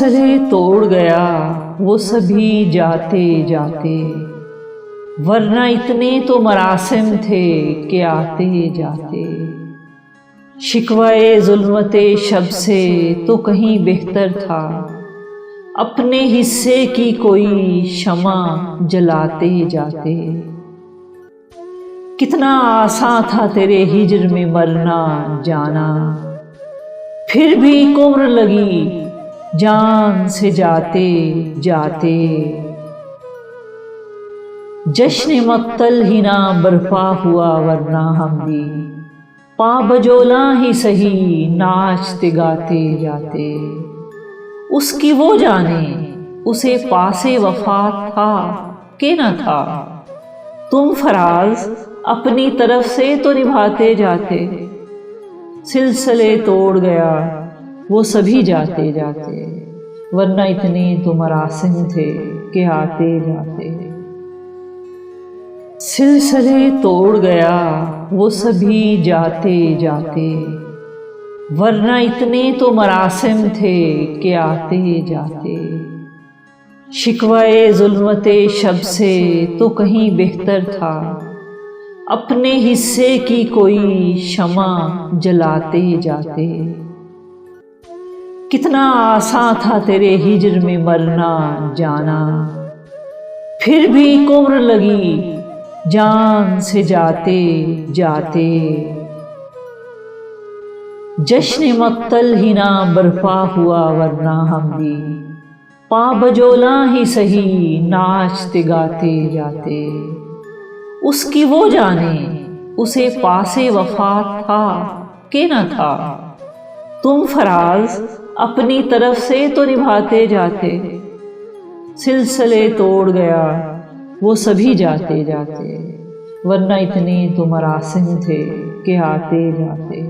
सिलसिले तोड़ गया वो सभी जाते जाते, वरना इतने तो मरासिम थे कि आते जाते। शिकवाए जुल्मते शब से तो कहीं बेहतर था, अपने हिस्से की कोई शमा जलाते जाते। कितना आसान था तेरे हिज्र में मरना जाना, फिर भी कुम्र लगी जान से जाते जाते। जश्न मक्तल ही ना बर्पा हुआ वरना हम भी पा बजोला ही सही नाचते गाते जाते। उसकी वो जाने उसे पासे वफा था कि न था, तुम फराज अपनी तरफ से तो निभाते जाते। सिलसिले तोड़ गया वो सभी जाते जाते, वरना इतने तो मरासिम थे कि आते जाते। सिलसिले तोड़ गया वो सभी जाते जाते, वरना इतने तो मरासिम थे कि आते जाते। शिकवाए जुल्मते शब से तो कहीं बेहतर था, अपने हिस्से की कोई शमा जलाते जाते। कितना आसान था तेरे हिज्र में मरना जाना, फिर भी कुम्र लगी जान से जाते जाते। जश्न मक्तल ही ना बर्पा हुआ वरना हम भी पा बजोला ही सही नाचते गाते जाते। उसकी वो जाने उसे पासे वफा था कि न था, तुम फराज अपनी तरफ से तो निभाते जाते। सिलसिले तोड़ गया वो सभी जाते जाते, वरना इतने तो मरासिम थे कि आते जाते।